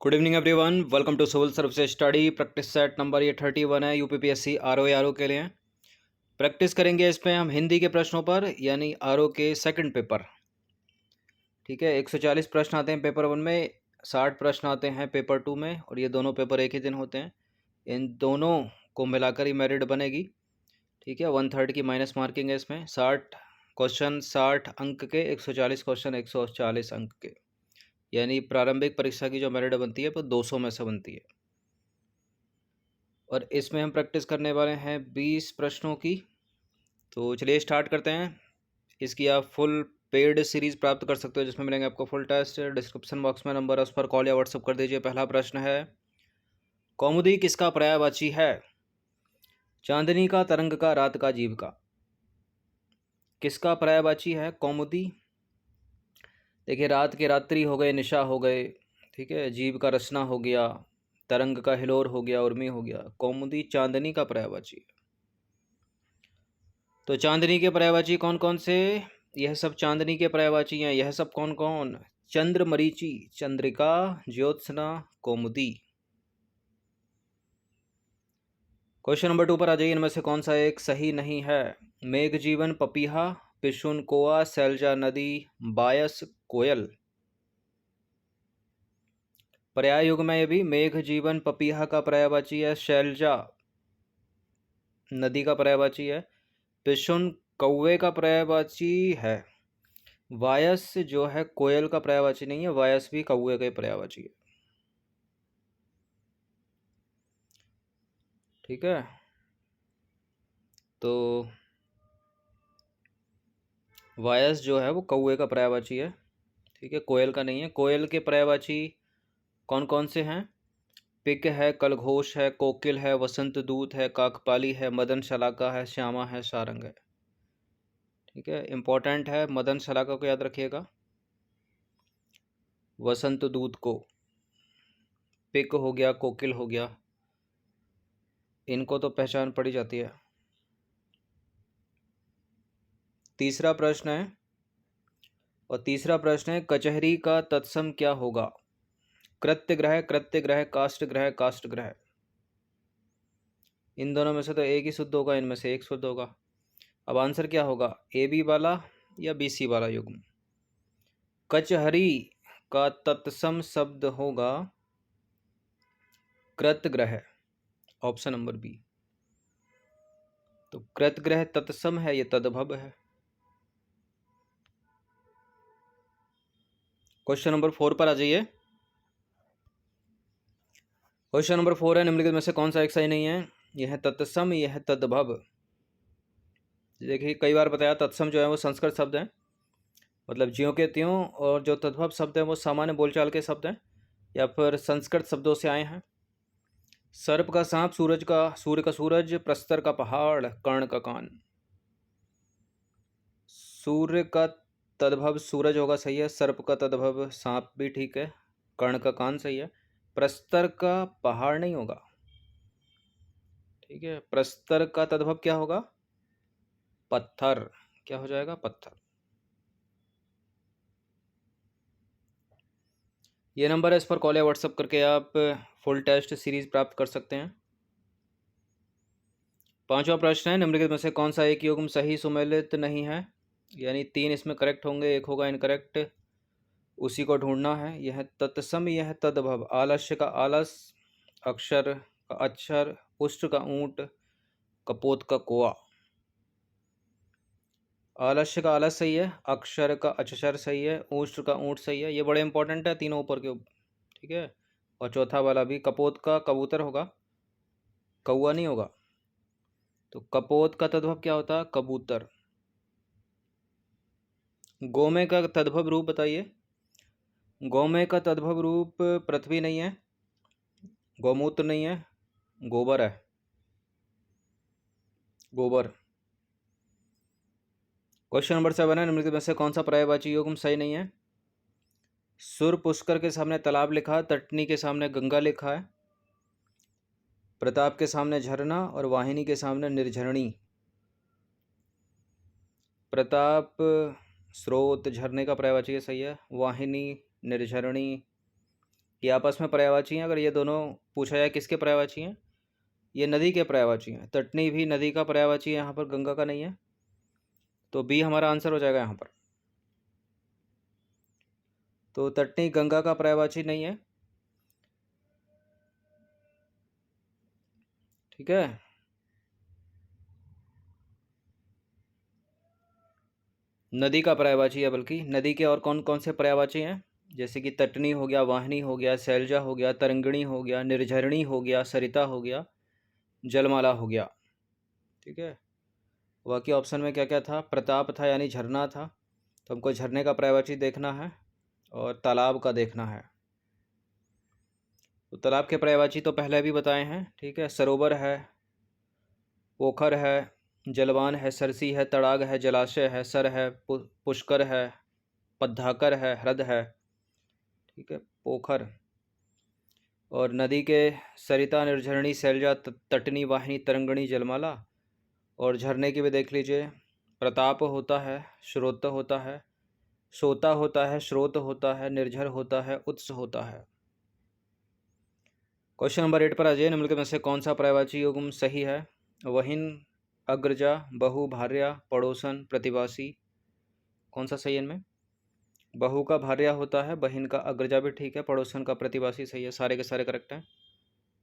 Good evening everyone, welcome to civil services study. Practice set number ये 31 है UPPSC RO के लिए। Practice करेंगे इसमें हम हिंदी के प्रश्नों पर, यानी आरओ के सेकंड पेपर। ठीक है, 140 प्रश्न आते हैं पेपर 1 में, 60 प्रश्न आते हैं पेपर 2 में, और ये दोनों पेपर एक ही दिन होते हैं। इन दोनों को मिलाकर ही मेरिट बनेगी। ठीक है, 1/3 की माइनस मार्किंग है इसमें। 60 क्वेश्चन 60 अंक के, 140 क्वेश्चन 140 अंक के, यानी प्रारंभिक परीक्षा की जो मेरिट बनती है वो 200 में से बनती है। और इसमें हम प्रैक्टिस करने वाले हैं 20 प्रश्नों की। तो चलिए स्टार्ट करते हैं। इसकी आप फुल पेड सीरीज़ प्राप्त कर सकते हो, जिसमें मिलेंगे आपको फुल टेस्ट। डिस्क्रिप्शन बॉक्स में नंबर है, उस पर कॉल या व्हाट्सअप कर दीजिए। पहला प्रश्न है, कौमुदी किसका पर्यायवाची है? चांदनी का, तरंग का, रात का, जीव का। किसका पर्यायवाची है कौमुदी? देखिए, रात के रात्रि हो गए, निशा हो गए। ठीक है, जीव का रचना हो गया, तरंग का हिलोर हो गया, उर्मी हो गया। कौमुदी चांदनी का पर्यायवाची है। तो चांदनी के पर्यायवाची कौन कौन से? यह सब चांदनी के पर्यायवाची हैं। यह सब कौन कौन? चंद्र, मरीचि, चंद्रिका, ज्योत्सना, कौमुदी। क्वेश्चन नंबर 2 पर आ जाइए। इनमें से कौन सा एक सही नहीं है? मेघ जीवन, पपीहा, पिशुन, कोआ, सैलजा नदी, बायस, कोयल। पर्याय युग में ये भी मेघ जीवन पपीहा का पर्यायवाची है, शैलजा नदी का पर्यायवाची है, पिशुन कौवे का पर्यायवाची है, वायस जो है कोयल का पर्यायवाची नहीं है, वायस भी कौवे का पर्यायवाची है। ठीक है, तो वायस जो है वो कौवे का पर्यायवाची है। ठीक है, कोयल का नहीं है। कोयल के पर्यायवाची कौन कौन से हैं? पिक है, कलघोष है, कोकिल है, वसंत दूत है, काकपाली है, मदन शलाका है, श्यामा है, सारंग है। ठीक है, इंपॉर्टेंट है, मदन शलाका को याद रखिएगा, वसंत दूत को, पिक हो गया, कोकिल हो गया, इनको तो पहचान पड़ी जाती है। तीसरा प्रश्न है, और तीसरा प्रश्न है, कचहरी का तत्सम क्या होगा? कृत्य ग्रह, कृत्य ग्रह, काष्ठ ग्रह, काष्ठ ग्रह। इन दोनों में से तो एक ही शुद्ध होगा, इनमें से एक शुद्ध होगा। अब आंसर क्या होगा? ए बी वाला या बी सी वाला युग्म? कचहरी का तत्सम शब्द होगा कृत ग्रह, ऑप्शन नंबर बी। तो कृत ग्रह तत्सम है, ये तद्भव है। क्वेश्चन नंबर 4 पर आ जाइए। क्वेश्चन नंबर 4 है, निम्नलिखित में से कौन सा एक सही नहीं है? यह है तत्सम, यह है तद्भव। देखिए, कई बार बताया तत्सम जो है वो संस्कृत शब्द है, मतलब ज्यों के त्यों, और जो तद्भव शब्द है वो सामान्य बोलचाल के शब्द हैं या फिर संस्कृत शब्दों से आए हैं। सर्प का सांप, सूर्य का सूरज, प्रस्तर का पहाड़, कर्ण का कान। सूर्य का तद्भव सूरज होगा, सही है। सर्प का तद्भव सांप भी ठीक है। कर्ण का कान सही है। प्रस्तर का पहाड़ नहीं होगा। ठीक है, प्रस्तर का तद्भव क्या होगा? पत्थर। क्या हो जाएगा? पत्थर। ये नंबर है, इस पर कॉल या व्हाट्सअप करके आप फुल टेस्ट सीरीज प्राप्त कर सकते हैं। पांचवा प्रश्न है, निम्नलिखित में से कौन सा एक युग्म सही सुमेलित नहीं है? यानी 3 इसमें करेक्ट होंगे, एक होगा इनकरेक्ट, उसी को ढूंढना है। यह तत्सम, यह तद्भव। आलस्य का आलस, अक्षर का अक्षर, उष्ट का ऊंट, कपोत का कोआ। आलस्य का आलस सही है, अक्षर का अक्षर सही है, उष्ट का ऊंट सही है। ये बड़े इंपॉर्टेंट है, तीनों ऊपर के। ठीक है, और चौथा वाला भी। कपोत का कबूतर होगा, कौआ नहीं होगा। तो कपोत का तद्भव क्या होता है? कबूतर। गोमे का तद्भव रूप बताइए। गोमे का तद्भव रूप पृथ्वी नहीं है, गौमूत्र नहीं है, गोबर है, गोबर। क्वेश्चन नंबर 7 है, निम्नलिखित में से कौन सा पर्यायवाची युग्म सही नहीं है? सुर पुष्कर के सामने तालाब लिखा, तटनी के सामने गंगा लिखा है, प्रताप के सामने झरना, और वाहिनी के सामने निर्झरणी। प्रताप स्रोत, झरने का पर्यायवाची सही है। वाहिनी, निर्झरणी, ये आपस में पर्यायवाची हैं। अगर ये दोनों पूछा जाए किसके पर्यायवाची हैं, ये नदी के पर्यायवाची हैं। तटनी भी नदी का पर्यायवाची है, यहाँ पर गंगा का नहीं है। तो बी हमारा आंसर हो जाएगा यहाँ पर। तो तटनी गंगा का पर्यायवाची नहीं है। ठीक है, नदी का पर्यायवाची है। बल्कि नदी के और कौन कौन से पर्यायवाची हैं, जैसे कि तटनी हो गया, वाहिनी हो गया, सैलजा हो गया, तरंगिणी हो गया, निर्झरणी हो गया, सरिता हो गया, जलमाला हो गया। ठीक है, बाकी ऑप्शन में क्या क्या था, प्रताप था यानी झरना था, तो हमको झरने का पर्यायवाची देखना है और तालाब का देखना है। तो तालाब के पर्यायवाची तो पहले भी बताए हैं। ठीक है, सरोवर है, पोखर है, जलवान है, सरसी है, तड़ाग है, जलाशय है, सर है, पुष्कर है, पद्धाकर है, ह्रद है। ठीक है, पोखर। और नदी के सरिता, निर्झरणी, सैलजा, तटनी, वाहिनी, तरंगणी, जलमाला। और झरने की भी देख लीजिए, प्रताप होता है, श्रोत होता है, सोता होता है, स्रोत होता है, निर्झर होता है, उत्स होता है। क्वेश्चन नंबर 8 पर आ जाइए। निम्नलिखित में से कौन सा पर्यायवाची युग्म सही है? वहिन, अग्रजा, बहु, भार्या, पड़ोसन, प्रतिवासी। कौन सा सही है इनमें? बहु का भार्या होता है, बहिन का अग्रजा भी ठीक है, पड़ोसन का प्रतिवासी सही है। सारे के सारे करेक्ट हैं,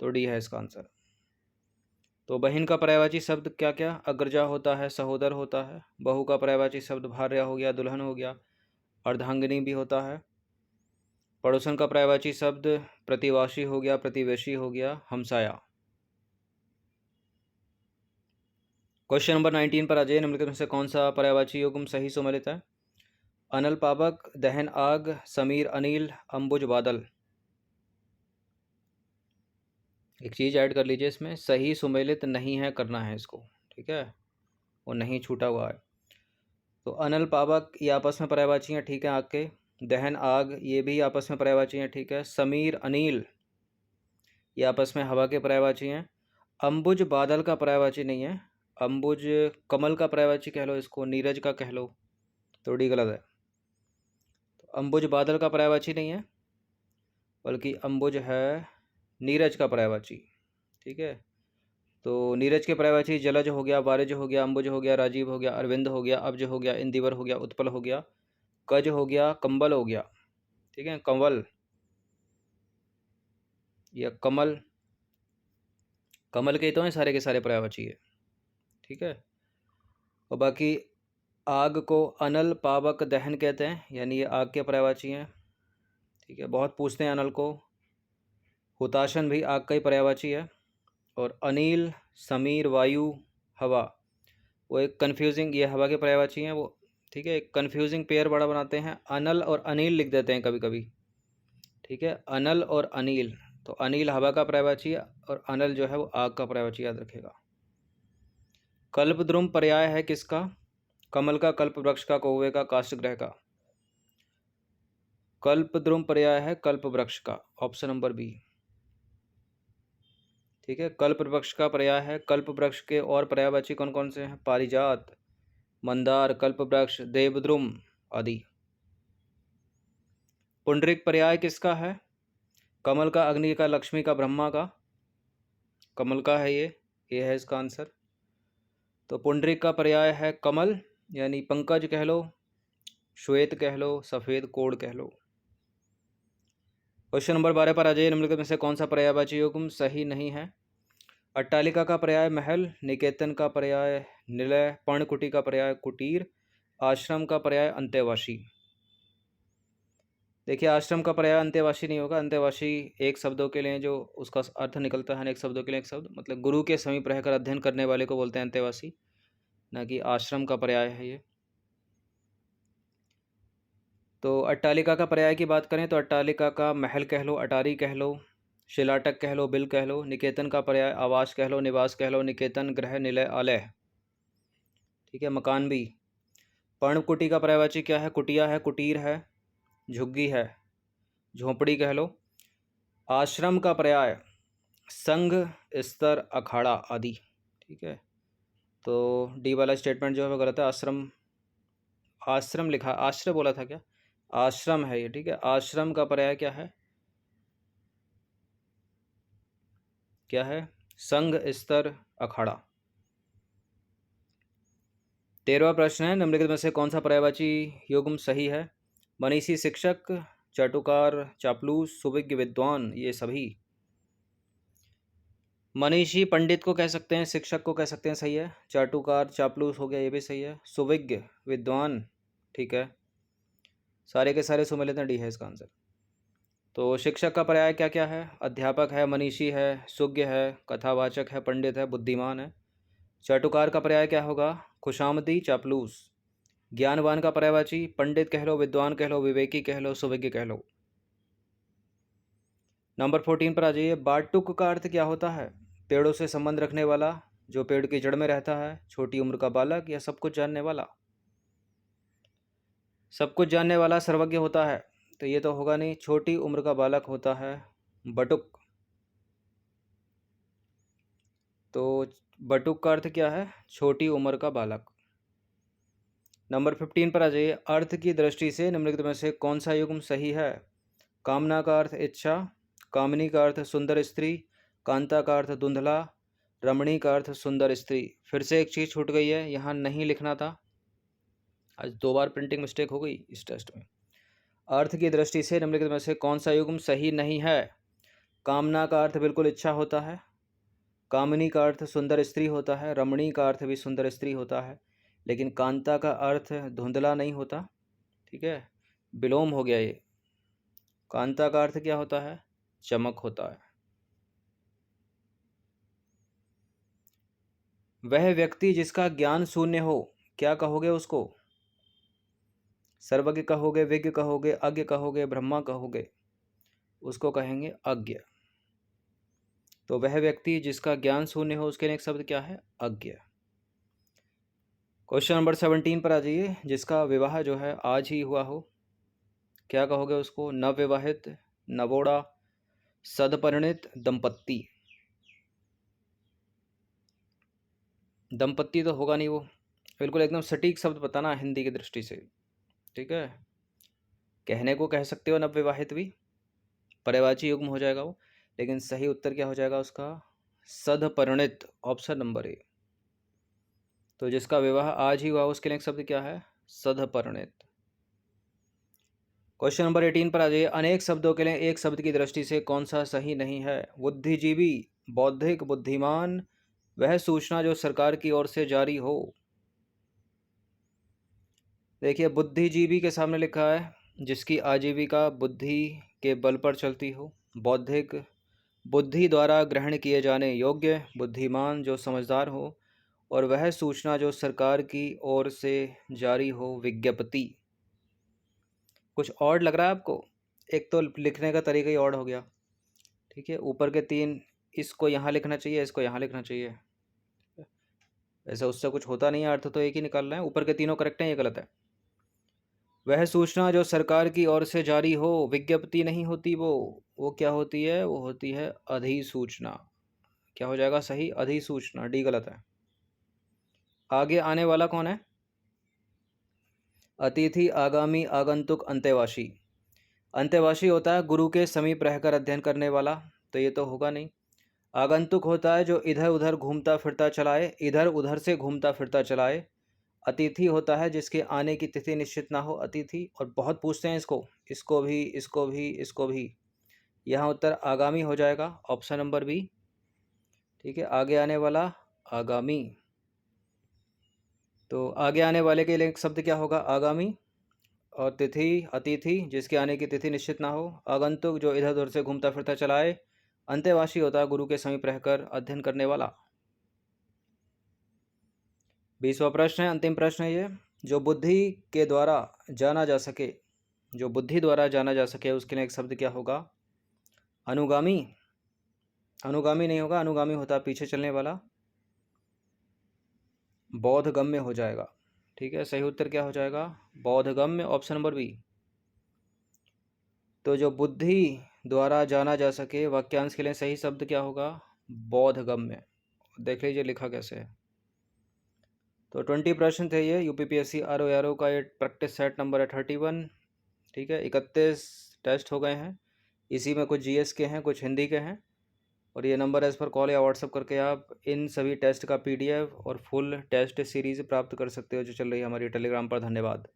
तो डी है इसका आंसर। तो बहिन का पर्यायवाची शब्द क्या क्या? अग्रजा होता है, सहोदर होता है। बहु का पर्यायवाची शब्द भार्या हो गया, दुल्हन हो गया, अर्धांगिनी भी होता है। पड़ोसन का पर्यायवाची शब्द प्रतिवासी हो गया, प्रतिवेशी हो गया, हमसाया। क्वेश्चन नंबर 19 पर आ जाइए। निम्नलिखित में से कौन सा पर्यायवाची युग्म सही सुमेलित है? अनल पावक, दहन आग, समीर अनिल, अंबुज बादल। एक चीज़ ऐड कर लीजिए इसमें, सही सुमेलित नहीं है करना है इसको। ठीक है, वो नहीं छूटा हुआ है। तो अनल पावक ये आपस में पर्यायवाची हैं, ठीक है, आग के। दहन आग ये भी आपस में पर्यायवाची हैं, ठीक है। समीर अनिल ये आपस में हवा के पर्यायवाची हैं। अंबुज बादल का पर्यायवाची नहीं है। अंबुज कमल का पर्यायवाची कह लो इसको, नीरज का कह लो, तो डी गलत है। तो अंबुज बादल का पर्यायवाची नहीं है, बल्कि अंबुज है नीरज का पर्यायवाची। ठीक है, तो नीरज के पर्यायवाची जलज हो गया, वारिज हो गया, अंबुज हो गया, राजीव हो गया, अरविंद हो गया, अब्ज हो गया, इंदिवर हो गया, उत्पल हो गया, कज हो गया, कंबल हो गया। ठीक है, कंवल या कमल, कमल के तो हैं सारे के सारे पर्यायवाची है। ठीक है, और बाकी आग को अनल पावक दहन कहते हैं, यानी ये आग के पर्यायवाची हैं। ठीक है, बहुत पूछते हैं अनल को। हुताशन भी आग का ही पर्यायवाची है। और अनिल, समीर, वायु, हवा, वो एक कन्फ्यूजिंग, ये हवा के पर्यायवाची हैं वो। ठीक है, एक कन्फ्यूजिंग पेयर बड़ा बनाते हैं, अनल और अनिल लिख देते हैं कभी कभी। ठीक है, अनल और अनिल, तो अनिल हवा का पर्यायवाची है और अनल जो है वो आग का पर्यायवाची, याद रखेगा। कल्पद्रुम पर्याय है किसका? कमल का, कल्प वृक्ष का, कौवे का, काष्ठग्रह का। कल्पद्रुम पर्याय है कल्प वृक्ष का, ऑप्शन नंबर बी। ठीक है, कल्प वृक्ष का पर्याय है। कल्प वृक्ष के और पर्यायवाची कौन कौन से हैं? पारिजात, मंदार, कल्प वृक्ष, देवद्रुम आदि। पुंडरीक पर्याय किसका है? कमल का, अग्नि का, लक्ष्मी का, ब्रह्मा का। कमल का है ये है इसका आंसर। तो पुंडरीक का पर्याय है कमल, यानी पंकज कह लो, श्वेत कह लो, सफ़ेद कोड कह लो। क्वेश्चन नंबर 12 पर आ जाइए। निम्नलिखित में से कौन सा पर्यायवाची युग्म सही नहीं है? अट्टालिका का पर्याय महल, निकेतन का पर्याय निलय, पर्णकुटी का पर्याय कुटीर, आश्रम का पर्याय अंतेवासी। देखिए, आश्रम का पर्याय अंतेवासी नहीं होगा। अंतेवासी एक शब्दों के लिए जो उसका अर्थ निकलता है, अनेक शब्दों के लिए एक शब्द, मतलब गुरु के समीप रहकर अध्ययन करने वाले को बोलते हैं अंतेवासी, ना कि आश्रम का पर्याय है ये। तो अट्टालिका का पर्याय की बात करें तो अट्टालिका का महल कह लो, अटारी कह लो, शिलाटक कह लो, बिल कह लो। निकेतन का पर्याय आवास कह लो, निवास कह लो, निकेतन, गृह, निलय, आलय। ठीक है, मकान भी। पर्णकुटी का पर्यायवाची क्या है? कुटिया है, कुटीर है, झुग्गी है, झोंपड़ी कह लो। आश्रम का पर्याय संघ, स्तर, अखाड़ा आदि। ठीक है, तो डी वाला स्टेटमेंट जो है वो गलत है। आश्रम, आश्रम लिखा, आश्रय बोला था क्या? आश्रम है ये। ठीक है, आश्रम का पर्याय क्या है? क्या है? संघ स्तर अखाड़ा। 13वां प्रश्न है, निम्नलिखित में से कौन सा पर्यायवाची युग्म सही है? मनीषी, शिक्षक, चाटुकार, चापलूस, सुविज्ञ, विद्वान, ये सभी। मनीषी पंडित को कह सकते हैं, शिक्षक को कह सकते हैं, सही है। चाटुकार चापलूस हो गया, ये भी सही है। सुविज्ञ विद्वान, ठीक है। सारे के सारे सुमेलित हैं, डी है इसका आंसर। तो शिक्षक का पर्याय क्या क्या है? अध्यापक है, मनीषी है, सुज्ञ है, कथावाचक है, पंडित है, बुद्धिमान है। चाटुकार का पर्याय क्या होगा? खुशामदी, चापलूस। ज्ञानवान का पर्यायवाची पंडित कह लो, विद्वान कह लो, विवेकी कह लो, सुविज्ञ कह लो। नंबर 14 पर आ जाइए। बाटुक का अर्थ क्या होता है? पेड़ों से संबंध रखने वाला, जो पेड़ की जड़ में रहता है, छोटी उम्र का बालक, या सब कुछ जानने वाला? सब कुछ जानने वाला सर्वज्ञ होता है, तो ये तो होगा नहीं। छोटी उम्र का बालक होता है बटुक। तो बटुक का अर्थ क्या है? छोटी उम्र का बालक। नंबर 15 पर आ जाइए। अर्थ की दृष्टि से निम्नलिखित में से कौन सा युग्म सही है? कामना का अर्थ इच्छा, कामिनी का अर्थ सुंदर स्त्री, कांता का अर्थ धुंधला, रमणी का अर्थ सुंदर स्त्री। फिर से एक चीज़ छूट गई है, यहाँ नहीं लिखना था। आज 2 बार प्रिंटिंग मिस्टेक हो गई इस टेस्ट में। अर्थ की दृष्टि से निम्नलिखित में से कौन सा युग्म सही नहीं है? कामना का अर्थ बिल्कुल इच्छा होता है, कामिनी का अर्थ सुंदर स्त्री होता है, रमणी का अर्थ भी सुंदर स्त्री होता है, लेकिन कांता का अर्थ धुंधला नहीं होता। ठीक है, विलोम हो गया ये। कांता का अर्थ क्या होता है? चमक होता है। वह व्यक्ति जिसका ज्ञान शून्य हो, क्या कहोगे उसको? सर्वज्ञ कहोगे, विज्ञ कहोगे, अज्ञ कहोगे, ब्रह्मा कहोगे? उसको कहेंगे अज्ञ। तो वह व्यक्ति जिसका ज्ञान शून्य हो, उसके लिए एक शब्द क्या है? अज्ञ। क्वेश्चन नंबर 17 पर आ जाइए। जिसका विवाह जो है आज ही हुआ हो, क्या कहोगे उसको? नवविवाहित, नवोड़ा, सदपरिणित, दंपत्ति। दंपत्ति तो होगा नहीं वो, बिल्कुल एकदम सटीक शब्द बताना हिंदी की दृष्टि से। ठीक है, कहने को कह सकते हो नवविवाहित भी, पर्यायवाची युग्म हो जाएगा वो, लेकिन सही उत्तर क्या हो जाएगा उसका? सदपरिणित, ऑप्शन नंबर ए। तो जिसका विवाह आज ही हुआ उसके लिए एक शब्द क्या है? सदपरिणित। क्वेश्चन नंबर 18 पर आ जाइए। अनेक शब्दों के लिए एक शब्द की दृष्टि से कौन सा सही नहीं है? बुद्धिजीवी, बौद्धिक, बुद्धिमान, वह सूचना जो सरकार की ओर से जारी हो। देखिए, बुद्धिजीवी के सामने लिखा है जिसकी आजीविका बुद्धि के बल पर चलती हो। बौद्धिक, बुद्धि द्वारा ग्रहण किए जाने योग्य, बुद्धिमान जो समझदार हो, और वह सूचना जो सरकार की ओर से जारी हो, विज्ञप्ति। कुछ और लग रहा है आपको? एक तो लिखने का तरीका ही और हो गया। ठीक है, ऊपर के 3 इसको यहाँ लिखना चाहिए, इसको यहाँ लिखना चाहिए। ऐसा उससे कुछ होता नहीं है, अर्थ तो एक ही निकालना है। ऊपर के तीनों करेक्ट हैं, ये गलत है। वह सूचना जो सरकार की ओर से जारी हो, विज्ञप्ति नहीं होती वो क्या होती है? वो होती है अधिसूचना। क्या हो जाएगा सही? अधिसूचना, डी गलत है। आगे आने वाला कौन है? अतिथि, आगामी, आगंतुक, अंतेवासी। अंतेवासी होता है गुरु के समीप रहकर अध्ययन करने वाला, तो ये तो होगा नहीं। आगंतुक होता है जो इधर उधर घूमता फिरता चलाए, इधर उधर से घूमता फिरता चलाए। अतिथि होता है जिसके आने की तिथि निश्चित ना हो, अतिथि। और बहुत पूछते हैं इसको, इसको भी, इसको भी, इसको भी। यहाँ उत्तर आगामी हो जाएगा, ऑप्शन नंबर बी। ठीक है, आगे आने वाला आगामी। तो आगे आने वाले के लिए एक शब्द क्या होगा? आगामी। और तिथि, अतिथि जिसके आने की तिथि निश्चित ना हो। आगंतुक जो इधर उधर से घूमता फिरता चलाए। अंतेवासी होता है गुरु के समीप रहकर अध्ययन करने वाला। 20वां प्रश्न है, अंतिम प्रश्न है ये। जो बुद्धि के द्वारा जाना जा सके, जो बुद्धि द्वारा जाना जा सके, उसके लिए एक शब्द क्या होगा? अनुगामी। अनुगामी नहीं होगा, अनुगामी होता है पीछे चलने वाला। बोधगम्य हो जाएगा। ठीक है, सही उत्तर क्या हो जाएगा? बोधगम्य, ऑप्शन नंबर बी। तो जो बुद्धि द्वारा जाना जा सके, वाक्यांश के लिए सही शब्द क्या होगा? बोधगम्य। देख लीजिए लिखा कैसे है। तो 20 प्रश्न थे ये, यूपीपीएससी आरओ का ये प्रैक्टिस सेट नंबर है 31। ठीक है, 31 टेस्ट हो गए हैं। इसी में कुछ जीएस के हैं, कुछ हिंदी के हैं। और ये नंबर एज़ पर कॉल या व्हाट्सअप करके आप इन सभी टेस्ट का PDF और फुल टेस्ट सीरीज़ प्राप्त कर सकते हो जो चल रही है हमारी टेलीग्राम पर। धन्यवाद।